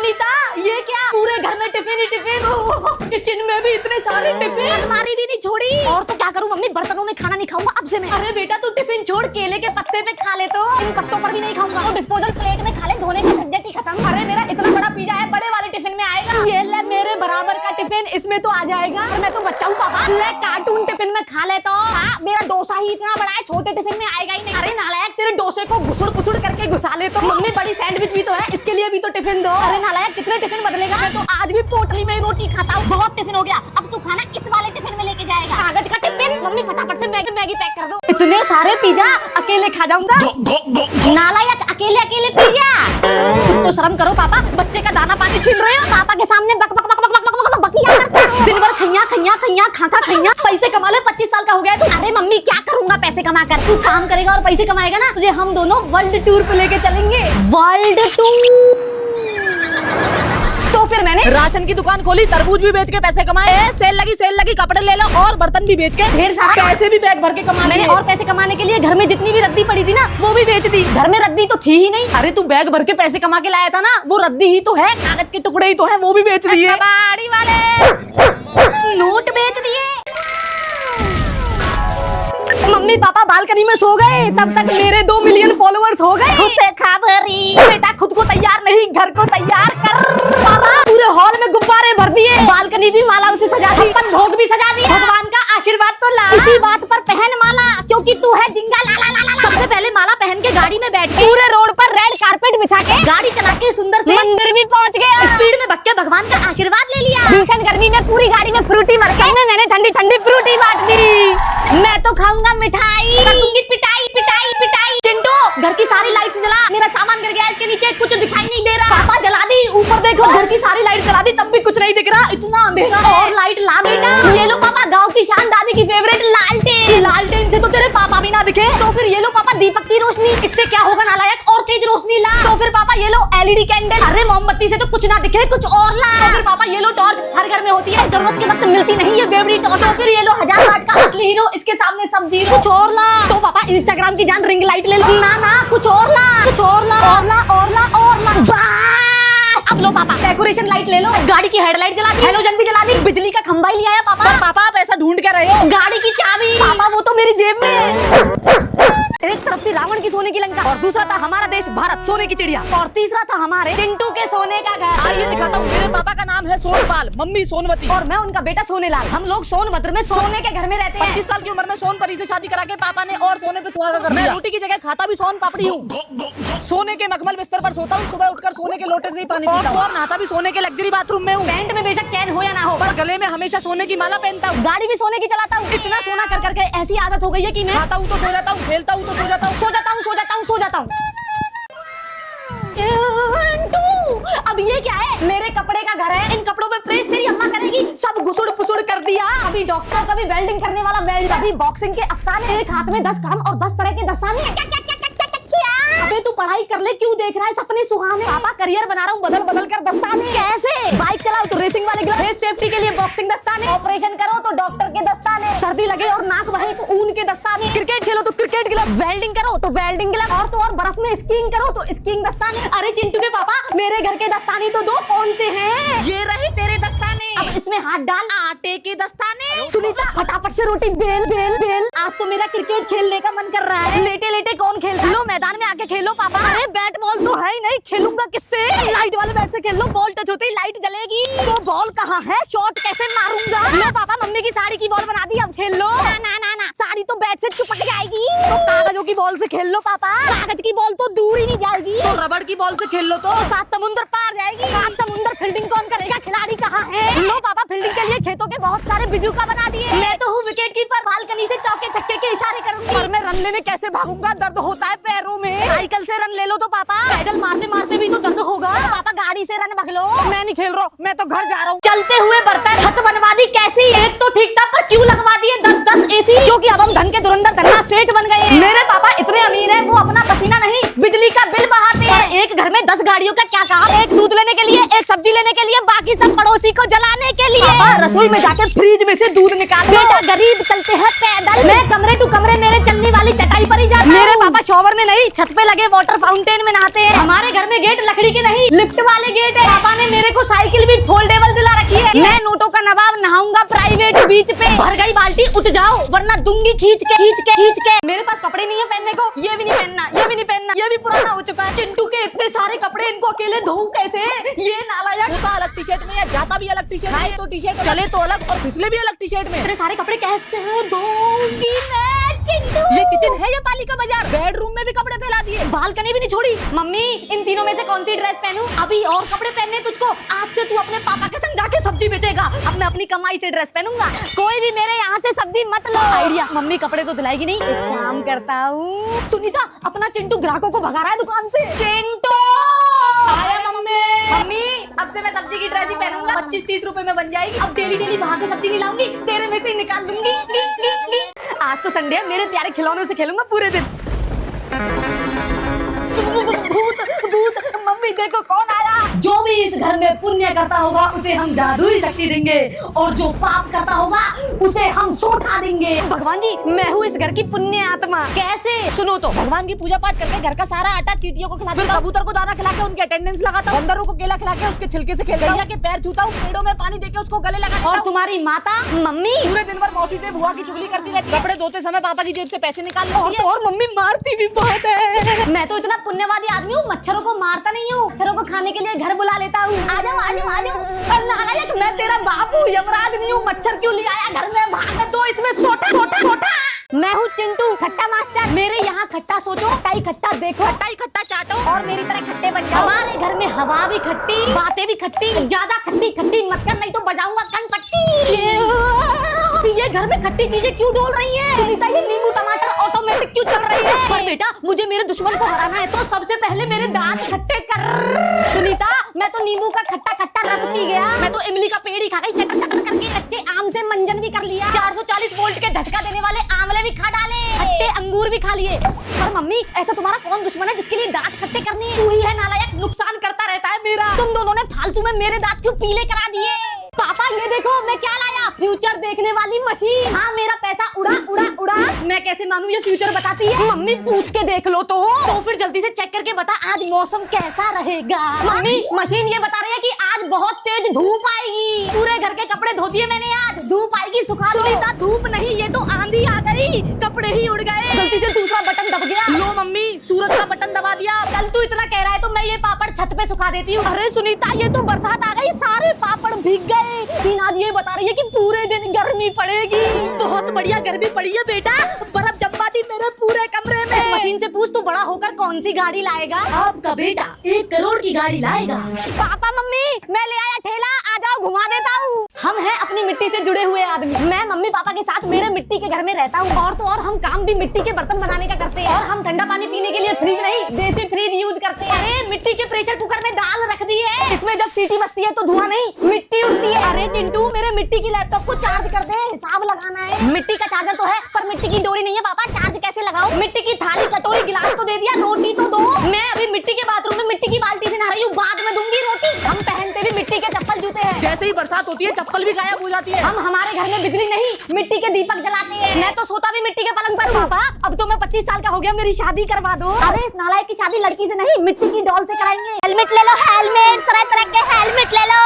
सुनीता, ये क्या पूरे घर में टिफिन ही टिफिन, किचन में भी इतने सारे टिफिन, हमारी भी नहीं छोड़ी। और तो क्या करूं मम्मी, बर्तनों में खाना नहीं खाऊंगा अब से मैं। अरे बेटा तू टिफिन छोड़, केले के पत्ते पे खा ले, तो इन पत्तों पर भी नहीं खाऊंगा। तो डिस्पोजल प्लेट में खा ले, धोने का झंझट ही खत्म। अरे मेरा इतना बड़ा पिज्जा है, बड़े वाले टिफिन में आएगा। ये ले मेरे बराबर का टिफिन, इसमें तो आ जाएगा। मैं तो बच्चा हूँ पापा, ले कार्टून टिफिन में खा ले। तो मेरा डोसा ही इतना बड़ा है, छोटे टिफिन में आएगा ही नहीं। अरे नालायक, तेरे डोसे को घुसुड़ पुसुड़ करके घुसा ले। तो मम्मी बड़ी सैंडविच भी तो है, इसके लिए भी तो टिफिन दो। अरे नालायक, कितने टिफिन बदलेगा? मैं तो आज भी पोटली में रोटी खाता हूँ। बहुत टिफिन हो गया, अब तू खाना इस वाले टिफिन में लेके जाएगा। कागज का टिफिन। मम्मी फटाफट से मैगी पैक कर दो। इतने सारे पिज्जा अकेले खा जाऊंगा? नालायक, अकेले अकेले पिज्जा। तो शर्म करो पापा, बच्चे का दाना पानी छीन रहे हो। पापा के सामने बक बक बक बक बक बक बकिया करता है। दिन भर खैया खैया खैया खाका खैया। पैसे कमा ले, 25 साल का हो गया तू। अरे मम्मी क्या करूंगा पैसे कमा कर? तू काम करेगा और पैसे कमाएगा ना, तुझे हम दोनों वर्ल्ड टूर पे लेके चलेंगे। World tour. तो फिर मैंने राशन की दुकान खोली, तरबूज भी बेच के पैसे कमाए। सेल लगी कपड़े ले लो और बर्तन भी बेच के ढेर सारा पैसे भी बैग भर के कमा मैंने। और पैसे कमाने के लिए घर में जितनी भी रद्दी पड़ी थी ना, वो भी बेच दी। घर में रद्दी तो थी ही नहीं। अरे तू बैग भर के पैसे कमा के लाया था ना, वो रद्दी ही तो है, कागज के टुकड़े ही तो है, वो भी बेच दिए। कबाड़ी वाले नोट बेच दिए। मम्मी पापा बालकनी में सो गए, तब तक मेरे 2 मिलियन फॉलोअर्स हो गए। खुशे खबरी। बेटा खुद को तैयार नहीं, घर को तैयार कर। पापा पूरे हॉल में गुब्बारे भर दिए, बालकनी भी मालाओं से सजा दी, अपन भोग भी सजा दिया। भगवान का आशीर्वाद तो ला। इसी बात पर पहन माला, क्योंकि तू है जिंगा ला ला ला ला। सबसे पहले माला पहन के गाड़ी में बैठ के पूरे रोड पर रेड कारपेट बिछा के गाड़ी चला के सुंदर से मंदिर भी पहुंच गया। स्पीड में भग के भगवान का आशीर्वाद ले लिया। भीषण गर्मी में पूरी गाड़ी में फ्रूटी भर के मैंने ठंडी ठंडी फ्रूटी बांट दी। मैं तो खाऊंगा मिठाई, करूंगी पिटाई पिटाई पिटाई। चिंटू घर की सारी लाइट्स जला, मेरा सामान गिर गया, इसके नीचे कुछ दिखाई नहीं दे रहा। पापा जला दी, ऊपर देखो घर की सारी लाइट जला दी, तब भी कुछ नहीं दिख रहा, इतना अंधेरा। और लाइट ला बेटा। ये लो पापा, गांव की शान, दादी की फेवरेट लालटेन। लालटेन से तो तेरे पापा भी ना दिखे। तो फिर ये लो पापा दीपक की रोशनी, इससे क्या होगा नालायक, और तेज रोशनी ला। तो फिर पापा ये लो एलईडी कैंडल। अरे मोमबत्ती से तो कुछ ना दिखे, कुछ और ला। तो फिर पापा ये लो टॉर्च, हर घर में होती है, जरूरत के वक्त मिलती नहीं है बेवड़ी टॉर्च। तो फिर ये लो 1000 वाट का असली हीरो, इसके सामने सब जीरो। कुछ और ला। तो पापा इंस्टाग्राम की जान रिंग लाइट ले ली। ना ना कुछ और ला, कुछ और ला, और ला और ला और ला। बस अब लो पापा डेकोरेशन लाइट ले लो, गाड़ी की हेडलाइट जला दी, हेलोजन भी जला दी, बिजली का खंभा ही ले आया पापा। पापा आप ऐसा ढूंढ के रहे हो? गाड़ी की चाबी पापा, वो तो मेरी जेब में। एक तरफ थी रावण की सोने की लंका, और दूसरा था हमारा देश भारत सोने की चिड़िया, और तीसरा था हमारे चिंटू के सोने का घर। आइए दिखाता हूँ, मेरे पापा का नाम है सोनपाल, मम्मी सोनवती, और मैं उनका बेटा सोनेलाल। हम लोग सोनभद्र में सोने के घर में रहते हैं। 25 साल की उम्र में सोनपरी से शादी करा के पापा ने और सोने पे सुहागा कर दिया। मैं रोटी की जगह खाता भी सोन पापड़ी हूँ। सोने के मखमल बिस्तर पर सोता हूँ, सुबह उठकर सोने के लोटे से ही पानी पीता हूँ, और नहाता भी सोने के लग्जरी बाथरूम में हूँ। पैंट में बेशक चैन हो या ना हो, पर गले में हमेशा सोने की माला पहनता हूँ। गाड़ी भी सोने की चलाता हूँ। इतना सोना कर करके ऐसी आदत हो गई है कि मैं खाता हूँ तो सो जाता हूँ, खेलता हूँ तो सो जाता हूँ, सो जाता हूँ, सो जाता हूँ, सो जाता हूँ। अब ये क्या है? मेरे कपड़े का घर है, इन कपड़ों पे प्रेस तेरी अम्मा करेगी। सब घुसुड़ पुसुड़ कर दिया। अभी डॉक्टर, कभी वेल्डिंग करने वाला वेल्ड, कभी बॉक्सिंग के अफसाने, एक हाथ में 10 कलम और 10 तरह के दस्ताने। अबे तू पढ़ाई कर ले, क्यों देख रहा है सपने सुहाने? पापा करियर बना रहा हूँ बदल बदल कर दस्ताने। कैसे? बाइक चलाओ तो रेसिंग वाले ग्लव्स, सेफ्टी के लिए बॉक्सिंग दस्ताने, ऑपरेशन करो तो डॉक्टर के दस्ताने, सर्दी लगे और नाक बहे तो ऊन के दस्ताने, क्रिकेट खेलो तो क्रिकेट ग्लव, वेल्डिंग करो तो वेल्डिंग ग्लव, और तो और बर्फ में स्कीइंग करो तो स्कीइंग दस्ताने। अरे चिंटू के पापा, मेरे घर के दस्ताने तो दो, कौन से हैं? ये रहे तेरे दस्ताने। अब इसमें हाथ डाल, आटे के दस्ताने। सुनीता फटाफट से रोटी बेल बेल बेल। आज तो मेरा क्रिकेट खेलने का मन कर रहा है। लेटे लेटे कौन खेलता है? लो मैदान में आके खेलो पापा। अरे बैट बॉल तो है ही नहीं, खेलूंगा किससे? लाइट वाले बैट से खेल लो, बॉल टच होते ही लाइट जलेगी। तो बॉल कहाँ है? शॉट कैसे मारूंगा? लो पापा, मम्मी की साड़ी की बॉल बना दी, अब खेल लो। ना ना ना ना, साड़ी तो बैट से चिपक जाएगी। तो कागजों की बॉल से खेल लो पापा। कागज की बॉल तो दूर ही नहीं जाएगी। तो रबड़ की बॉल से खेल लो, तो 7 समुंदर पार जाएगी। 7 समुंदर फील्डिंग कौन करेगा? खिलाड़ी कहाँ है? लो पापा, फील्डिंग के लिए खेतों के बहुत सारे बिजूका बना दिए। मैं तो हूँ विकेट कीपर, बालकनी से चौके छक्के के इशारे करूंगी। और मैं रन लेने कैसे भागूंगा? दर्द होता है पैरों में। साइकिल से रन ले लो तो पापा, पैडल मारते मारते भी तो दर्द होगा। पापा गाड़ी से रन भाग लो। मैं नहीं खेल रहा, मैं तो घर जा रहा हूँ। चलते हुए बर्तन, छत बनवा दी कैसी? एक तो ठीक था, पर क्यों लगवा दिए 10-10 एसी? क्योंकि अब हम धन के धुरंधर धन्ना सेठ बन गए हैं। मेरे पापा इतने अमीर हैं, वो अपना पसीना नहीं बिजली का बिल बहाते हैं। एक घर में 10 गाड़ियों का क्या काम? एक दूध लेने के लिए, एक सब्जी लेने के लिए, बाकी सब पड़ोसी को जलाने के लिए। पापा रसोई में जाके फ्रिज में से दूध निकाल। बेटा गरीब चलते हैं पैदल, मैं कमरे टू कमरे मेरे चलने वाली चटाई पर ही जाता हूं। मेरे पापा शॉवर में नहीं, छत पे लगे वाटर फाउंटेन में नहाते हैं। हमारे घर में गेट लकड़ी के नहीं, लिफ्ट वाले गेट है। पापा ने मेरे को साइकिल भी फोल्डेबल दिला रखी है। मैं नोटों का नवाब, नहाऊंगा प्राइवेट बीच पे। भर गई बाल्टी, उठ जाओ वरना दूंगी खींच के खींच के खींच के। मेरे पास कपड़े नहीं है पहनने को, ये भी नहीं पहनना, ये भी नहीं पहनना, ये भी पुराना हो चुका है। चिंटू के इतने सारे कपड़े, इनको अकेले धोऊं कैसे? ये नालायक होता अलग टी शर्ट में या जाता भी अलग टी शर्ट में, तो टी शर्ट चले तो अलग और फिसले भी अलग टी शर्ट में। इतने सारे कपड़े कैसे धोऊंगी मैं चिंटू? ये किचन है या पालिका बाजार? बेडरूम में भी कपड़े फैला दिए, बालकनी भी नहीं छोड़ी। मम्मी इन तीनों में से कौन सी ड्रेस पहनूं? अभी और कपड़े पहनने तुझको? आज से तू अपने पापा के संग जाके सब्जी बेचेगा। अब मैं अपनी कमाई से ड्रेस पहनूंगा, कोई भी मेरे यहाँ से सब्जी मत लो। आइडिया, मम्मी कपड़े तो दिलाएगी नहीं, एक काम करता हूँ। सुनीता अपना चिंटू ग्राहकों को भगा रहा है दुकान से। चिंटू आया मम्मी। मम्मी अब से मैं सब्जी की ड्रेस ही पहनूंगा, 25-30 रुपए में बन जाएगी। अब डेली डेली बाहर से सब्जी नहीं लाऊंगी, तेरे में से ही निकाल लूंगी। आज तो संडे है, मेरे प्यारे खिलौनों से खेलूंगा पूरे दिन। भूत भूत, मम्मी देखो कौन आया। जो भी इस घर में पुण्य करता होगा उसे हम जादुई शक्ति देंगे, और जो पाप करता होगा उसे हम सोटा देंगे। भगवान जी मैं हूँ इस घर की पुण्य आत्मा। कैसे? सुनो तो, भगवान की पूजा पाठ करके घर का सारा आटा चींटियों को खिलाता हूं, कबूतर को दाना खिला के उनकी अटेंडेंस लगाता हूँ, बंदरों को केला खिला के उसके छिलके से खेलता हूं, गैया के पैर छूता हूँ, पेड़ों में पानी देके उसको गले लगा। और तुम्हारी माता मम्मी पूरे दिन भर मौसी से बुआ की चुगली करती रहती है, कपड़े धोते समय पापा की जेब से पैसे निकाल लेती है। और मम्मी मारती भी बहुत है। मैं तो इतना पुण्यवादी आदमी हूँ, मच्छरों को मारता नहीं हूँ, मच्छरों को खाने के लिए घर बुला लेता हूँ। आ जाओ आ जाओ आ जाओ। नालायक, मैं तेरा बाप हूँ, यमराज नहीं हूँ। मच्छर क्यों ले आया घर में? भाग दो इसमें, सोटा सोटा सोटा। मैं हूँ चिंटू खट्टा मास्टर। मेरे यहाँ खट्टा सोचो, खट्टा ही खट्टा देखो, खट्टा ही खट्टा चाटो और मेरी तरह खट्टे बन जाओ। हमारे घर में हवा भी खट्टी, बातें भी खट्टी, ज्यादा खट्टी खट्टी मत कर नहीं तो बजाऊंगा कनपट्टी। ये घर में खट्टी चीजें क्यों डोल रही है? सुनीता ये नींबू टमाटर ऑटोमेटिक क्यों चल रही है? पर बेटा मुझे मेरे दुश्मन को हराना है तो सबसे पहले मेरे दांत खट्टे कर। सुनीता मैं तो नींबू का खट्टा खट्टा रस पी गया। मैं तो इमली का पेड़ ही खा गई चटर चटर करके। कच्चे आम से मंजन भी कर लिया, 440 वोल्ट के झटका देने वाले आंवले भी खा डाले, खट्टे अंगूर भी खा लिए। पर मम्मी ऐसा तुम्हारा कौन दुश्मन है जिसके लिए दांत खट्टे करने? तू ही है नालायक, नुकसान करता रहता है मेरा। तुम दोनों ने फालतू में मेरे दांत क्यों पीले करा दिए? पापा ये देखो मैं क्या लाया, फ्यूचर देखने वाली मशीन। हाँ मेरा पैसा उड़ा उड़ा उड़ा। मैं कैसे मानूं ये फ्यूचर बताती है? मम्मी पूछ के देख लो तो फिर जल्दी से चेक करके बता आज मौसम कैसा रहेगा। मम्मी मशीन ये बता रही है कि आज बहुत तेज धूप आएगी। पूरे घर के कपड़े धोती है मैंने आज, धूप आएगी सुखा दो। सुनीता धूप नहीं, ये तो आंधी आ गई, कपड़े ही उड़ गए। गलती से दूसरा बटन दब गया। लो मम्मी सूरज का बटन दबा दिया। चल तू इतना कह रहा है तो मैं ये पापड़ छत पे सुखा देती हूँ। अरे सुनीता ये तो बरसात आ गई, सारे पापड़ भीग गए। आज ये बता रही है कि पूरे दिन गर्मी पड़ेगी। बहुत बढ़िया गर्मी पड़ी है बेटा, बर्फ जमा दी मेरे पूरे कमरे में। इस मशीन से पूछ तू बड़ा होकर कौन सी गाड़ी लाएगा? आपका बेटा 1 करोड़ की गाड़ी लाएगा। पापा मम्मी मैं ले आया ठेला, आ जाओ घुमा देता हूँ। हम हैं अपनी मिट्टी से जुड़े हुए आदमी। मैं मम्मी पापा के साथ मेरे मिट्टी के घर में रहता हूँ। और तो और हम काम भी मिट्टी के बर्तन बनाने का करते हैं। और हम ठंडा पानी पीने के लिए फ्रिज नहीं देसी फ्रिज यूज करते हैं। अरे मिट्टी के प्रेशर कुकर में दाल रख दी है, इसमें जब सीटी बजती है तो धुआं नहीं मिट्टी उड़ती है। अरे चिंटू मेरे मिट्टी की लैपटॉप को चार्ज कर दे, हिसाब लगाना है। मिट्टी का चार्जर तो है पर मिट्टी की डोरी नहीं है पापा, चार्ज कैसे लगाऊं? मिट्टी की थाली कटोरी गिलास तो दे दिया, रोटी तो दो। मैं अभी मिट्टी के बाथरूम में मिट्टी की बाल्टी से नहा रही हूँ, बाद में दूंगी रोटी। हम पहनते भी मिट्टी के चप्पल जूते हैं, जैसे ही बरसात होती है चप्पल भी गायब हो जाती है। हम हमारे घर में बिजली नहीं मिट्टी के दीपक जलाते हैं। मैं तो सोता भी मिट्टी के पलंग पर। पापा अब तो मैं 25 साल का हो गया, मेरी शादी करवा दो। अरे इस नालायक की शादी लड़की से नहीं मिट्टी की डॉल से कराएंगे। हेलमेट ले लो, हेलमेट, तरह तरह के हेलमेट ले लो।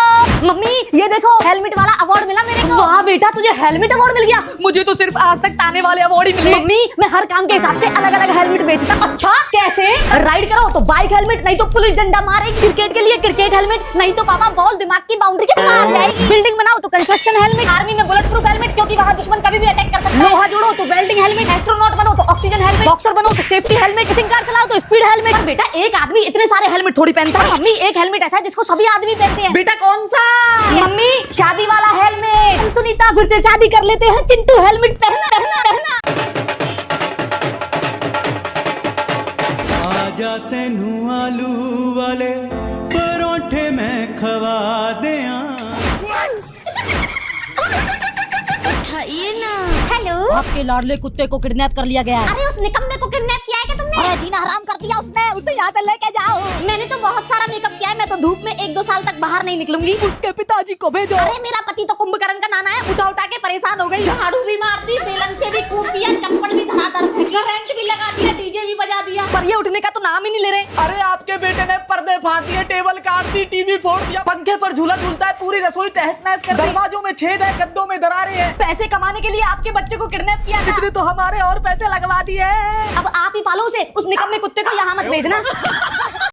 मम्मी ये देखो हेलमेट वाला अवार्ड मिला मेरे को। वाह बेटा तुझे हेलमेट अवार्ड मिल गया, मुझे तो सिर्फ आज तक ताने वाले अवार्ड ही मिले। मम्मी मैं हर काम के हिसाब से अलग अलग हेलमेट बेचता। अच्छा कैसे? राइड करो तो बाइक हेलमेट, नहीं तो पुलिस डंडा मारेगी। क्रिकेट के लिए क्रिकेट हेलमेट, नहीं तो पापा बॉल दिमाग की बाउंड्री के पार जाएगी। बिल्डिंग बनाओ तो कंस्ट्रक्शन हेलमेट, आर्मी में बुलेट प्रूफ हेलमेट क्योंकि वहाँ दुश्मन कभी भी अटैक कर सकता है। लोहा जोड़ो तो वेल्डिंग हेलमेट, एस्ट्रोनॉट बनो तो ऑक्सीजन हेलमेट, बॉक्सर बनो तो सेफ्टी हेलमेट, रेसिंग कार चलाओ तो स्पीड हेलमेट। पर बेटा एक आदमी इतने सारे हेलमेट थोड़ी पहनता है। मम्मी एक हेलमेट ऐसा है जिसको सभी आदमी पहनते हैं। बेटा कौन सा? मम्मी शादी वाला हेलमेट। सुनीता फिर से शादी कर लेते हैं, चिंटू हेलमेट पहना पहना पहना। आजा तेनू आलू वाले परोठे में खवा दिया। हेलो, आपके लाडले कुत्ते को किडनैप कर लिया गया है। अरे उस निकम्मे को किडनैप किया है क्या तुमने? अरे जीना हराम कर दिया उसने, उसे यहाँ से लेके जाओ। मैंने तो बहुत सारा मेकअप किया है, मैं तो धूप में 1-2 साल तक बाहर नहीं निकलूंगी। उसके पिताजी को भेजो। अरे मेरा पति तो कुंभकर्ण का नाना है, उठा उठा के परेशान हो गई। झाड़ू भी मार दी, बेलन से भी कूट दिया, चप्पड़ भी धड़ाधड़ फेंक, करंट भी लगा दिया, डीजे भी बजा दिया, पर ये उठने का तो नाम ही नहीं ले रहे। अरे आपके बेटे ने पर्दे फाड़ दिए, टेबल काट दी, टीवी फोड़ दिया, पंखे पर झूला झूलता है, पूरी रसोई तहस नहस कर दी, दरवाजों में छेद है, गद्दों में दरारें हैं। पैसे कमाने के लिए आपके बच्चे को किडनैप किया था। इसने तो हमारे और पैसे लगवा दिए। अब आप ही पालो उसे, उस निकम्मे कुत्ते को यहाँ मत भेजना।